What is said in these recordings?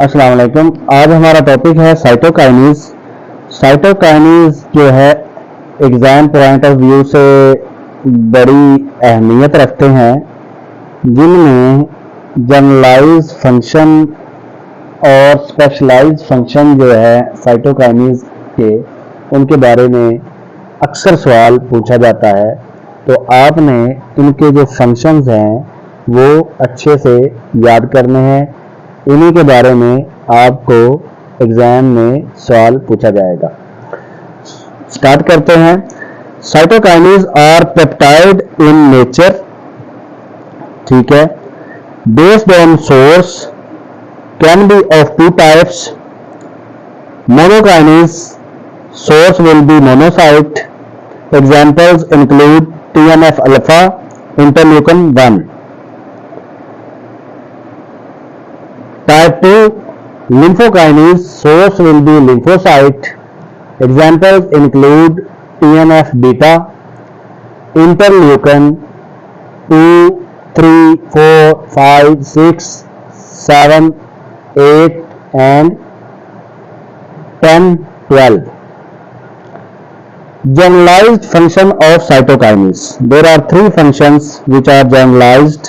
अस्सलाम वालेकुम। आज हमारा टॉपिक है साइटोकाइनीज। साइटोकाइनीज जो है एग्ज़ाम पॉइंट ऑफ व्यू से बड़ी अहमियत रखते हैं, जिनमें जनरलाइज फंक्शन और स्पेशलाइज फंक्शन जो है साइटोकाइनीज के, उनके बारे में अक्सर सवाल पूछा जाता है। तो आपने इनके जो फंक्शंस हैं वो अच्छे से याद करने हैं। इन्हीं के बारे में आपको एग्जाम में सवाल पूछा जाएगा। स्टार्ट करते हैं। Cytokines are peptide in nature, ठीक है, based on source, can be of two types. Monokines source will be monocyte. Examples include TNF alpha, interleukin 1. Type 2 lymphokinase source will be lymphocyte. Examples include TNF beta, interleukin 2, 3, 4, 5, 6, 7, 8 and 10, 12. Generalized function of cytokinase. There are three functions which are generalized.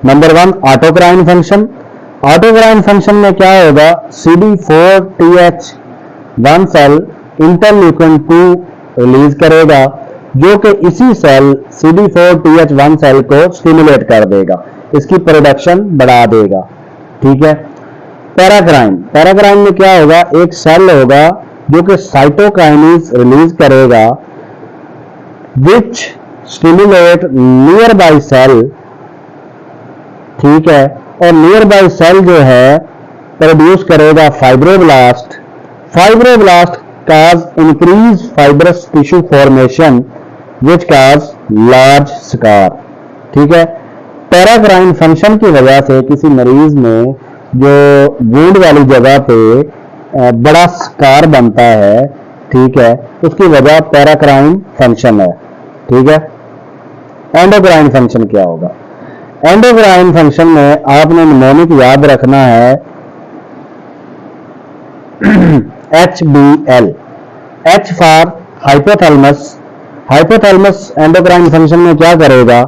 Number 1, autocrine function. Autocrine function में क्या होगा? CD4TH1 cell interleukin 2 release करेगा, जो कि इसी cell CD4TH1 cell को stimulate कर देगा, इसकी प्रोडक्शन बढ़ा देगा, ठीक है। पैराक्राइन में क्या होगा? एक सेल होगा जो कि साइटोकाइनीज रिलीज करेगा, विच स्टिमुलेट नियर बाई सेल, ठीक है। और नियर बाई सेल जो है प्रोड्यूस करेगा fibroblast. Fibroblast cause increase fibrous tissue formation which cause large scar, ठीक है। पैराक्राइन फंक्शन की वजह से किसी मरीज में जो वुंड वाली जगह पे बड़ा स्कार बनता है, ठीक है, उसकी वजह पैराक्राइन फंक्शन है, ठीक है। एंडोक्राइन फंक्शन क्या होगा? एंडोक्राइन फंक्शन में आपने निमोनिक याद रखना है HBL, H for hypothalamus. Hypothalamus endocrine function में क्या करेगा?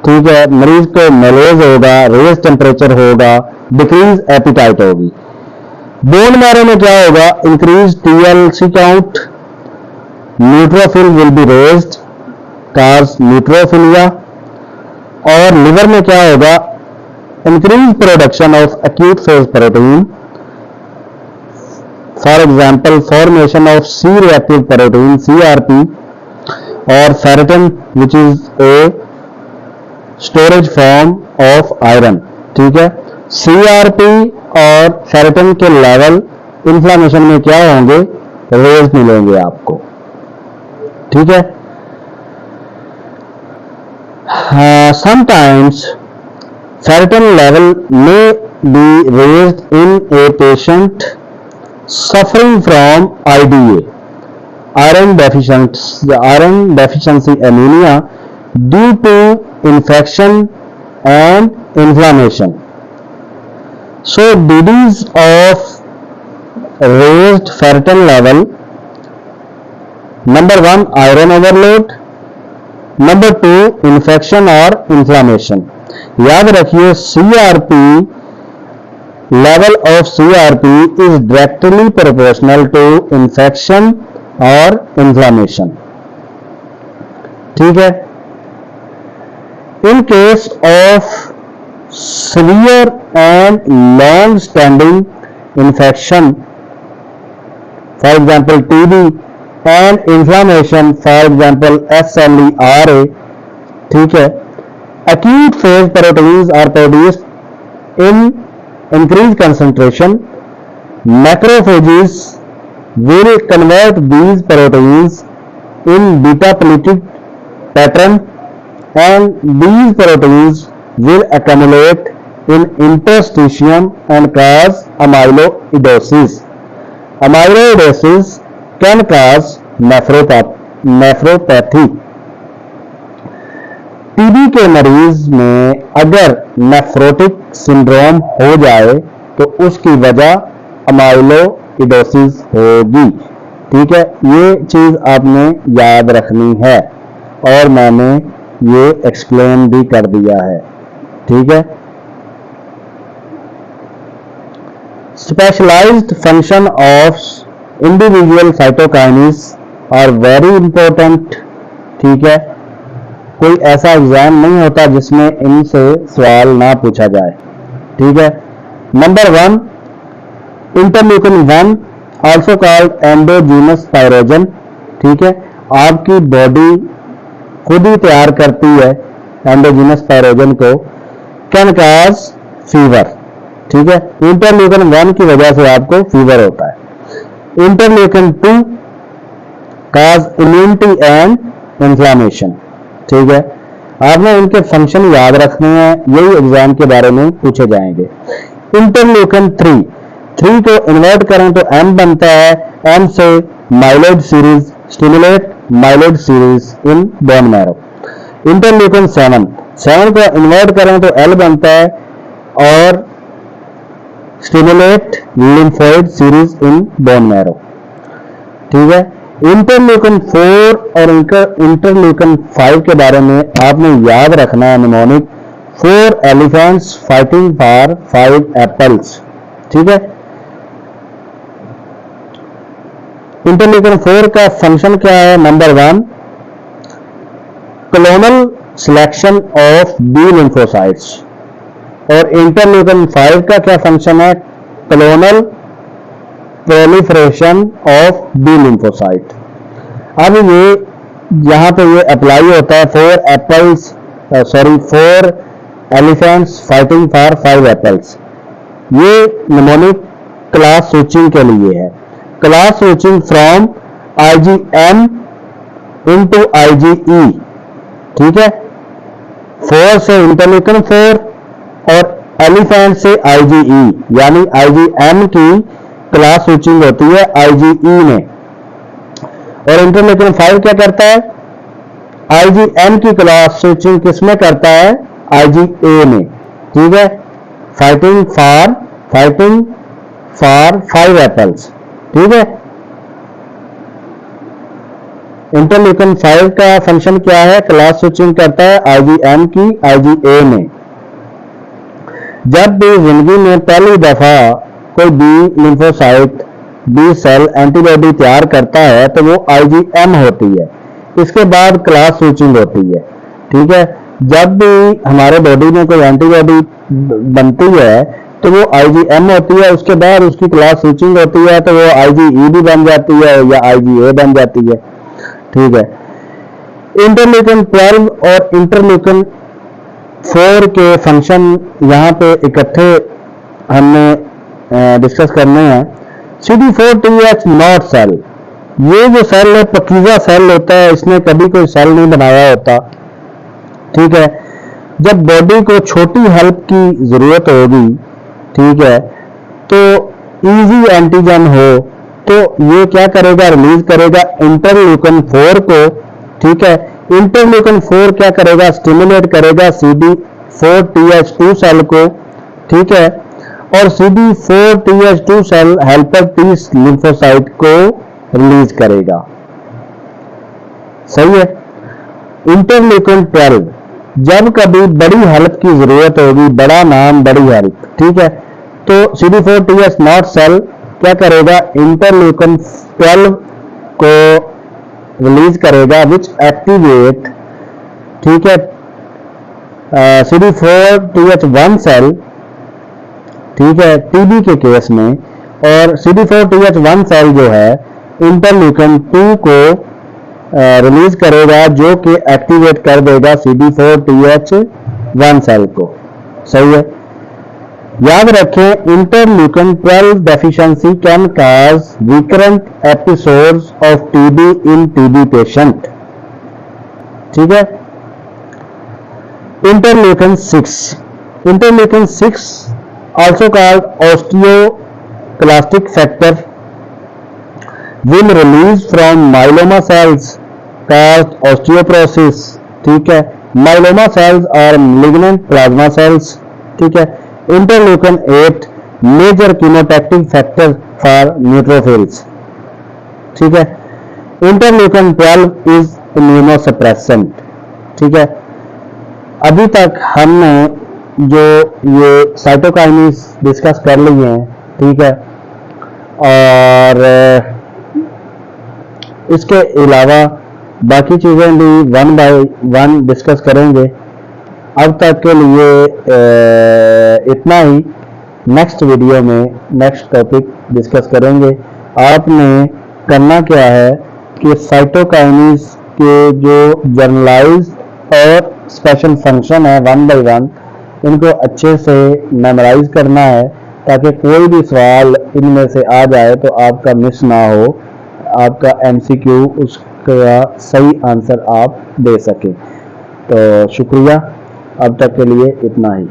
ठीक है, मरीज को मेलेज होगा, रेज टेम्परेचर होगा, डिक्रीज एपिटाइट होगी। बोन मैरो में क्या होगा? Increase TLC count, neutrophil will be raised, काज न्यूट्रोफिलिया। और लिवर में क्या होगा? Increase production of acute phase protein, for example formation of C reactive protein CRP, और ferritin which is a storage form of iron, ठीक है। CRP और ferritin के level inflammation में क्या होंगे? रेज मिलेंगे आपको, ठीक है। Sometimes ferritin level may be raised in a patient suffering from IDA, iron deficiency anemia, due to infection and inflammation. So disease of raised ferritin level, number 1 iron overload, number 2 infection और inflammation। याद रखिए CRP, level of CRP is directly proportional to infection और inflammation, ठीक है। In case of severe and long standing infection, for example TB, and inflammation, for example SLERA, ठीक है, acute phase proteins are produced in increased concentration. Macrophages will convert these proteins in beta pleated pattern, and these proteins will accumulate in interstitium and cause amyloidosis. Amyloidosis can cause nephropathy. TB के मरीज में अगर nephrotic syndrome हो जाए तो उसकी वजह amyloidosis होगी। ठीक है, ये चीज आपने याद रखनी है और मैंने ये एक्सप्लेन भी कर दिया है। ठीक है, specialised function of individual cytokines are very important. ठीक है, कोई ऐसा एग्जाम नहीं होता जिसमें इनसे सवाल ना पूछा जाए। ठीक है, number 1 interleukin 1 also called endogenous pyrogen. ठीक है, आपकी बॉडी खुद ही तैयार करती है एंडोजीनस पायरोजन को, कैन कॉज फीवर। ठीक है, इंटरल्यूकिन 1 की वजह से आपको फीवर होता है। Interleukin 2 cause immunity and inflammation. ठीक है, आपने इनके फंक्शन याद रखने हैं, यही एग्जाम के बारे में पूछे जाएंगे। इंटरल्यूकिन 3 को इन्वर्ट करें तो M बनता है, M से myeloid series, stimulate myeloid series in bone marrow. Interleukin 7 को इन्वर्ट करें तो L बनता है और stimulate lymphoid series in bone marrow. ठीक है, इंटरल्यूकिन 4 और इंटरल्यूकिन 5 के बारे में आपने याद रखना है mnemonic 4 elephants fighting for 5 apples. ठीक है, इंटरल्यूकिन 4 का फंक्शन क्या है? Number 1 clonal selection of B lymphocytes, और इंटरल्यूकिन 5 का क्या फंक्शन है? Clonal proliferation of B lymphocyte. अब ये यहाँ पे ये अप्लाई होता है 4 एलिफेंट्स फाइटिंग फॉर 5 एप्पल्स। ये निमोनिक क्लास स्विचिंग के लिए है, class switching from IgM into IgE। ठीक है, 4 से इंटरल्यूकिन 4 और एलिफेंट से IgE, यानी IgM की क्लास स्विचिंग होती है IgE में, और इंटरल्यूकिन 5 क्या करता है? IgM की क्लास स्विचिंग किसमें करता है? IgA में। ठीक है, फाइटिंग फॉर 5 एप्पल्स। ठीक है, इंटरल्यूकिन 5 का फंक्शन क्या है? क्लास स्विचिंग करता है IgM की IgA में। जब भी जिंदगी में पहली दफा कोई B lymphocyte B cell antibody तैयार करता है तो वो IgM होती है, इसके बाद क्लास स्विचिंग होती है। ठीक है, जब भी हमारे बॉडी में कोई एंटीबॉडी बनती है तो वो IgM होती है, उसके बाद उसकी क्लास स्विचिंग होती है तो वो IgE भी बन जाती है या IgA बन जाती है। ठीक है, इंटरल्यूकिन 12 और इंटरल्यूकिन 4 के फंक्शन यहाँ पे इकट्ठे हमने डिस्कस करने हैं। CD4TH नॉट सेल, ये जो सेल है पकीजा सेल होता है, इसने कभी कोई सेल नहीं बनाया होता। ठीक है, जब बॉडी को छोटी हेल्प की जरूरत होगी, ठीक है, तो इजी एंटीजन हो तो ये क्या करेगा? रिलीज करेगा इंटरल्यूकिन 4 को। ठीक है, इंटरल्यूकिन 4 क्या करेगा? स्टिमुलेट करेगा CD4TH2 सेल को। ठीक है, और CD4TH2 cell helper T lymphocyte को रिलीज करेगा। सही है। इंटरल्यूकिन 12 जब कभी बड़ी हेल्प की जरूरत होगी, बड़ा नाम बड़ी हेल्प, ठीक है, तो CD4TH नॉट सेल क्या करेगा? इंटरल्यूकिन 12 को रिलीज करेगा विच एक्टिवेट, ठीक है, CD4TH1 सेल, ठीक है, टीबी के केस में, और CD4TH1 सेल जो है इंटरल्यूकिन 2 को रिलीज करेगा जो कि एक्टिवेट कर देगा CD4TH1 सेल को। सही है। याद रखें, interleukin 12 deficiency can cause recurrent episodes of TB in TB patient. ठीक है। Interleukin 6 also called osteoclastic factor will release from myeloma cells called osteoporosis। ठीक है, माइलोमा सेल्स और लिग्नेंट प्लाज्मा सेल्स, ठीक है। Interleukin 8 major chemotactic factor for neutrophils, ठीक है। Interleukin 12 is immunosuppressant, ठीक है। अभी तक हमने जो ये साइटोकाइनेस डिस्कस कर ली हैं, ठीक है, और इसके अलावा बाकी चीज़ें भी वन बाय वन डिस्कस करेंगे। अब तक के लिए इतना ही। नेक्स्ट वीडियो में नेक्स्ट टॉपिक डिस्कस करेंगे। आपने करना क्या है कि साइटोकाइनेस के जो जर्नलाइज्ड और स्पेशल फंक्शन है वन बाय वन, इनको अच्छे से मेमोराइज करना है ताकि कोई भी सवाल इनमें से आ जाए तो आपका मिस ना हो, आपका MCQ उसका सही आंसर आप दे सकें। तो शुक्रिया, अब तक के लिए इतना ही।